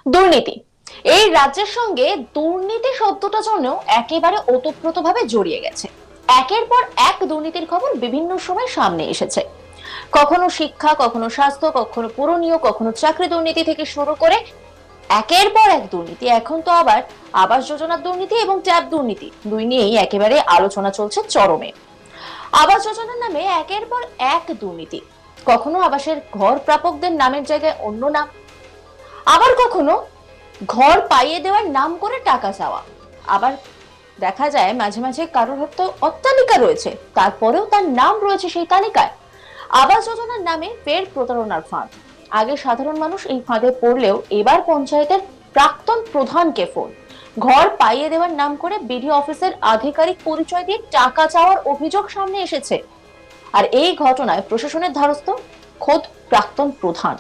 দুর্নীতি এই রাজ্যের সঙ্গে দুর্নীতি শব্দটা যেন একেবারে ওতপ্রোতভাবে জড়িয়ে গেছে। একের পর এক দুর্নীতির খবর বিভিন্ন সময় সামনে এসেছে। কখনো শিক্ষা, কখনো স্বাস্থ্য, কখনো পুর নিয়োগ, কখনো চাকরি দুর্নীতি থেকে শুরু করে একের পর এক দুর্নীতি। এখন তো আবার আবাস যোজনার দুর্নীতি এবং ট্যাব দুর্নীতি দুই নিয়েই একেবারে আলোচনা চলছে চরমে। আবাস যোজনার নামে একের পর এক দুর্নীতি, কখনো আবাসের ঘর প্রাপকদের নামের জায়গায় অন্য নাম, আবার কখনো ঘর পাইয়ে দেওয়ার নাম করে টাকা চাওয়া। আবার দেখা যায় মাঝে মাঝে কারোর হয়তো অট্টালিকা রয়েছে, তারপরেও তার নাম রয়েছে সেই তালিকায়। আবাস যোজনার নামে ফের প্রতারণার ফাঁদ। আগে সাধারণ মানুষ এই ফাঁদে পড়লেও এবার পঞ্চায়েতের প্রাক্তন প্রধানকে ফোন, ঘর পাইয়ে দেওয়ার নাম করে বিডিও অফিসের আধিকারিক পরিচয় দিয়ে টাকা চাওয়ার অভিযোগ সামনে এসেছে। আর এই ঘটনায় প্রশাসনের ধারস্থ খোদ প্রাক্তন প্রধান।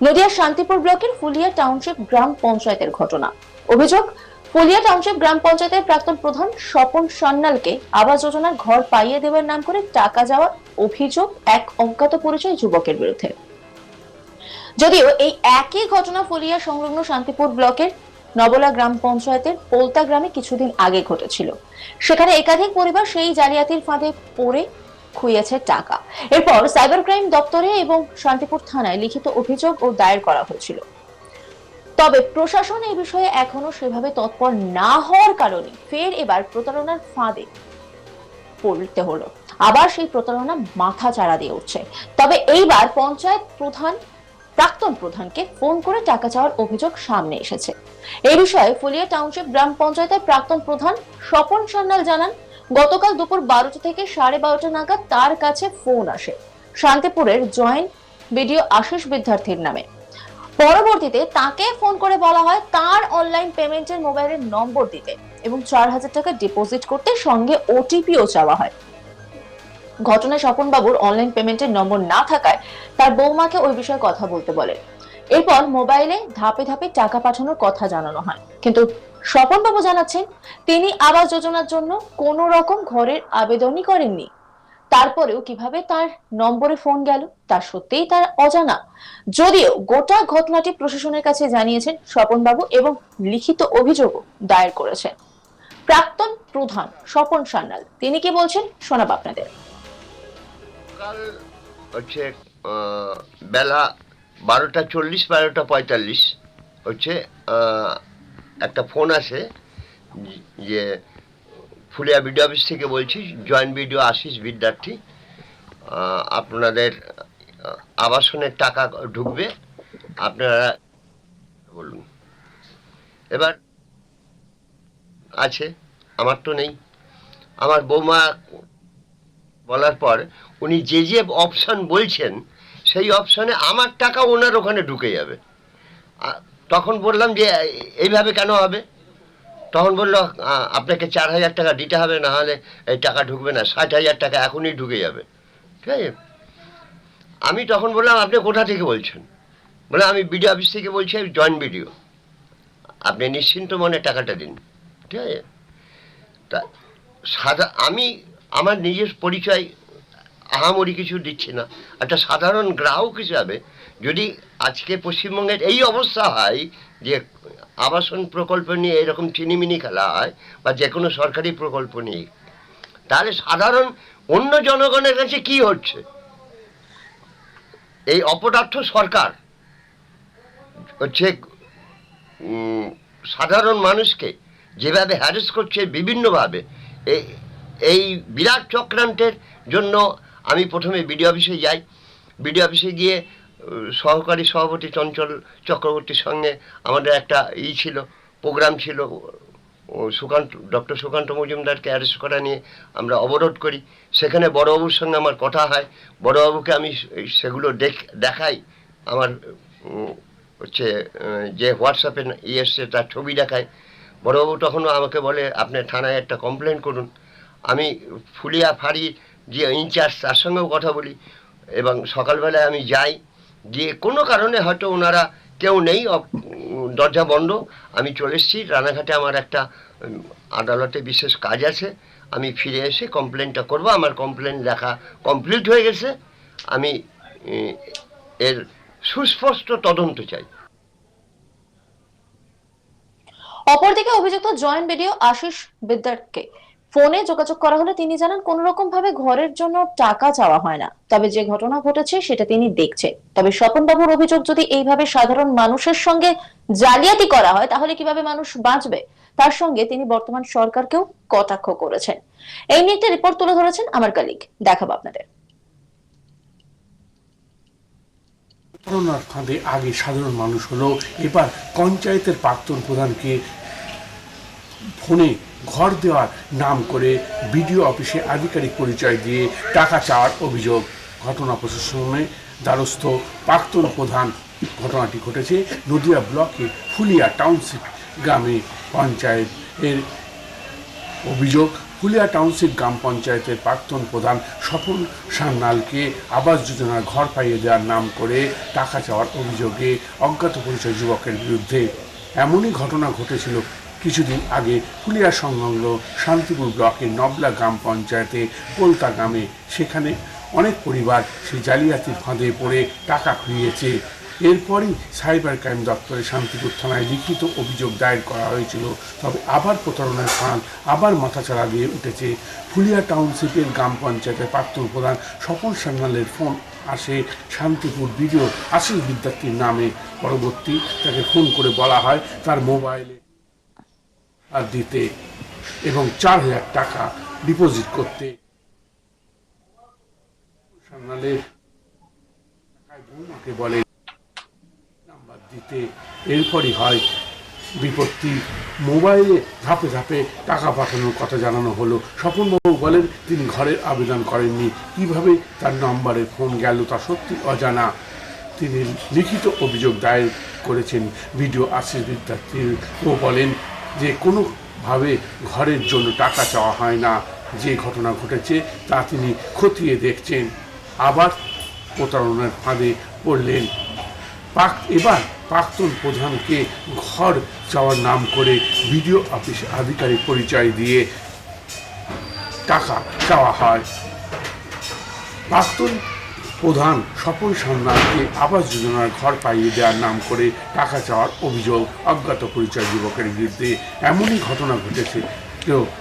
নদিয়ার শান্তিপুর ব্লকের ফুলিয়া টাউনশিপ গ্রাম পঞ্চায়েতের ঘটনা। অভিযোগ, ফুলিয়া টাউনশিপ গ্রাম পঞ্চায়েতের প্রাক্তন প্রধান স্বপন সান্যালকে আবাস যোজনার ঘর পাইয়ে দেওয়ার নাম করে টাকা যাওয়ার অভিযোগ এক অজ্ঞাত পরিচয় যুবকের বিরুদ্ধে। যদিও এই একই ঘটনা ফুলিয়া সংলগ্ন শান্তিপুর ব্লকের নবলা গ্রাম পঞ্চায়েতের পোলতা গ্রামে কিছুদিন আগে ঘটেছিল। সেখানে একাধিক পরিবার সেই জালিয়াতির ফাঁদে পড়ে খুইয়েছে টাকা। এরপর সাইবার ক্রাইম দপ্তরে এবং শান্তিপুর থানায় লিখিত অভিযোগ ও দায়ের করা হয়েছিল। তবে প্রশাসন এই বিষয়ে এখনো সেভাবে তৎপর না হওয়ার কারণে ফের এবার প্রতারণার ফাঁদে পড়তে হলো। আবার সেই প্রতারণা মাথা চাড়া দিয়ে উঠছে। তবে এইবার পঞ্চায়েত প্রধান প্রাক্তন প্রধানকে ফোন করে টাকা চাওয়ার অভিযোগ সামনে এসেছে। এই বিষয়ে ফুলিয়া টাউনশিপ গ্রাম পঞ্চায়েতের প্রাক্তন প্রধান স্বপন সান্যাল জানান, গতকাল দুপুর 12টা থেকে 12:30 নাগাদ তার কাছে ফোন আসে শান্তিপুরের জয়েন্ট বিডিও আশিস বিদ্যার্থীর নামে। পরবর্তীতে তাকে ফোন করে বলা হয় তার অনলাইন পেমেন্টের মোবাইলের নম্বর দিতে এবং 4000 টাকা ডিপোজিট করতে, সঙ্গে ওটিপিও চাওয়া হয়। ঘটনায় স্বপন বাবুর অনলাইন পেমেন্টের নম্বর না থাকায় তার বৌমাকে ওই বিষয়ে কথা বলতে বলে। এরপর মোবাইলে ধাপে ধাপে টাকা পাঠানোর কথা জানানো হয়, কিন্তু স্বপন বাবু জানাচ্ছেন তিনি আবাস যোজনার জন্য কোন রকম ঘরের আবেদনই করেননি। তারপরেও কিভাবে তার নম্বরে ফোন গেল তা সত্যিই তার অজানা। যদিও গোটা ঘটনাটি প্রশাসনের কাছে জানিয়েছেন স্বপন বাবু এবং লিখিত অভিযোগও দায়ের করেছেন প্রাক্তন প্রধান স্বপন সান্যাল। তিনি কি বলছেন শোনাব আপনাদের। কাল হচ্ছে বেলা 12:40 12:45 হচ্ছে একটা ফোন আসে যে ফুলিয়া বিডিও অফিস থেকে বলছি, জয়েন্ট বিডিও আশিস বিদ্যার্থী, আপনাদের আবাসনের টাকা ঢুকবে, আপনারা বলুন। এবার আছে, আমার তো নেই। আমার বৌমা বলার পর উনি যে যে অপশান বলছেন সেই অপশানে আমার টাকা ওনার ওখানে ঢুকে যাবে। তখন বললাম যে এইভাবে কেন হবে? তখন বললো আপনাকে 4000 টাকা দিতে হবে, না হলে এই টাকা ঢুকবে না, 60,000 টাকা এখনই ঢুকে যাবে। ঠিক আছে, আমি তখন বললাম আপনি কোথা থেকে বলছেন? বলে আমি বিডিও অফিস থেকে বলছি, জয়েন্ট বিডিও, আপনি নিশ্চিন্ত মনে টাকাটা দিন। ঠিক আছে, তা আমি আমার নিজের পরিচয় আহামরি কিছু দিচ্ছি না, একটা সাধারণ গ্রাহক হিসাবে যদি আজকে পশ্চিমবঙ্গের এই অবস্থা হয় যে আবাসন প্রকল্প নিয়ে এরকম চিনিমিনি খেলা হয় বা যে কোনো সরকারি প্রকল্প নিয়ে, তাহলে সাধারণ অন্য জনগণের কাছে কি হচ্ছে? এই অপদার্থ সরকার হচ্ছে সাধারণ মানুষকে যেভাবে হ্যারেস করছে বিভিন্নভাবে, এই বিরাট চক্রান্তের জন্য আমি প্রথমে বিডিও অফিসে যাই। বিডিও অফিসে গিয়ে সহকারী সভাপতি চঞ্চল চক্রবর্তীর সঙ্গে আমাদের একটা ছিল, প্রোগ্রাম ছিল, ডক্টর সুকান্ত মজুমদারকে অ্যারেস্ট করা নিয়ে আমরা অবরোধ করি। সেখানে বড়বাবুর সঙ্গে আমার কথা হয়, বড়বাবুকে আমি সেগুলো দেখাই, আমার হচ্ছে যে হোয়াটসঅ্যাপে এসছে তার ছবি দেখায়। বড়বাবু তখনও আমাকে বলে আপনি থানায় একটা কমপ্লেন করুন। আমি ফুলিয়া ফাঁড়ি যে ইনচার্জ তার সঙ্গেও কথা বলি এবং সকালবেলায় আমি যাই, গিয়ে কোনো কারণে হয়তো ওনারা কেউ নেই, দরজা বন্ধ, আমি চলে এসেছি রানাঘাটে, আমার একটা আদালতে বিশেষ কাজ আছে, আমি ফিরে এসে কমপ্লেনটা করব। আমার কমপ্লেন লেখা কমপ্লিট হয়ে গেছে, আমি এর সুস্পষ্ট তদন্ত চাই। অপরদিকে অভিযুক্ত জয়েন্ট বিডিও আশিস বিদ্যার্থকে ফোনে যোগাযোগ করা হলে তিনি জানান কোন রকম ভাবে ঘরের জন্য টাকা চাওয়া হয় না, তবে যে ঘটনা ঘটেছে সেটা তিনি দেখছে। তবে স্বপনবাবুর অভিযোগ, যদি এইভাবে সাধারণ মানুষের সঙ্গে জালিয়াতি করা হয় তাহলে কিভাবে মানুষ বাঁচবে। তার সঙ্গে তিনি বর্তমান সরকারকেও কটাক্ষ করেছেন। এই নিয়ে একটা রিপোর্ট তুলে ধরেছেন আমার কলিগ, দেখাবো আপনাদের। করোনার ফাঁদে আগে সাধারণ মানুষ হলো, এবার পঞ্চায়েতের প্রাক্তন প্রধানকে ফোনে ঘর দেওয়ার নাম করে বিডিও অফিসে আধিকারিক পরিচয় দিয়ে টাকা চাওয়ার অভিযোগ। ঘটনা প্রশাসনে দ্বারস্থ প্রাক্তন প্রধান। ঘটনাটি ঘটেছে নদিয়া ব্লকের ফুলিয়া টাউনশিপ গ্রামে পঞ্চায়েত এর অভিযোগ। ফুলিয়া টাউনশিপ গ্রাম পঞ্চায়েতের প্রাক্তন প্রধান স্বপন সান্যালকে আবাস যোজনার ঘর পাইয়ে দেওয়ার নাম করে টাকা চাওয়ার অভিযোগে অজ্ঞাত পরিচয় যুবকের বিরুদ্ধে। এমনই ঘটনা ঘটেছিল কিছুদিন আগে ফুলিয়া সংলগ্ন শান্তিপুর ব্লকের নবলা গ্রাম পঞ্চায়েতে পোলতা গ্রামে। সেখানে অনেক পরিবার সেই জালিয়াতির ফাঁদে পড়ে টাকা খুইয়েছে। এরপরই সাইবার ক্রাইম দপ্তরে শান্তিপুর থানায় লিখিত অভিযোগ দায়ের করা হয়েছিল। তবে আবার প্রতারণার ফাঁদ আবার মাথাচাড়া দিয়ে উঠেছে। ফুলিয়া টাউনশিপের গ্রাম পঞ্চায়েতের প্রাক্তন প্রধান স্বপন সান্যালের ফোন আসে শান্তিপুর বিডিও আশিস বিদ্যার্থীর নামে। পরবর্তী তাকে ফোন করে বলা হয় তার মোবাইলে আর দিতে এবং 4,000 টাকা ডিপোজিট করতে। সান্যালের বৌমাকে বলে নাম্বার দিতে। এরপরই হয় বিপত্তি। মোবাইলে ধাপে ধাপে টাকা পাঠানোর কথা জানানো হলো। স্বপনবাবু বলেন তিনি ঘরের আবেদন করেননি, কিভাবে তার নম্বরে ফোন গেল তা সত্যি অজানা। তিনি লিখিত অভিযোগ দায়ের করেছেন বিডিও আশিস বিদ্যার্থীর ও বলেন যে কোনোভাবে ঘরের জন্য টাকা চাওয়া হয় না। যে ঘটনা ঘটেছে তা তিনি খতিয়ে দেখছেন। আবার প্রতারণার ফাঁদে পড়লেন। এবার প্রাক্তন প্রধানকে ঘর চাওয়ার নাম করে বিডিও অফিস আধিকারিক পরিচয় দিয়ে টাকা চাওয়া হয়। প্রাক্তন প্রধান স্বপন সান্যালকে আবাস যোজনার ঘর পাইয়ে দেওয়ার নাম করে টাকা চাওয়ার অভিযোগ অজ্ঞাত পরিচয় যুবকের বিরুদ্ধে। এমনই ঘটনা ঘটেছে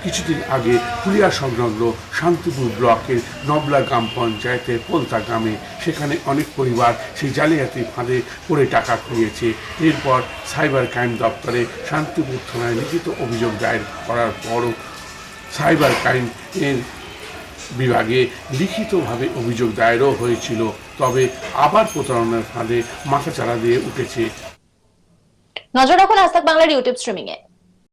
কিছুদিন আগে ফুলিয়া সংলগ্ন শান্তিপুর ব্লকের নবলা গ্রাম পঞ্চায়েতের পোলতা গ্রামে। সেখানে অনেক পরিবার সেই জালিয়াতির ফাঁদে পড়ে টাকা খুইয়েছে। এরপর সাইবার ক্রাইম দপ্তরে শান্তিপুর থানায় লিখিত অভিযোগ দায়ের করার পরও সাইবার ক্রাইমের বিভাগে লিখিতভাবে অভিযোগ দায়েরও হয়েছিল। তবে আবার প্রতারণার ফাঁদে মাথাচাড়া দিয়ে উঠেছে। নজর রাখুন আজ তাক বাংলার ইউটিউব স্ট্রিমিং এ।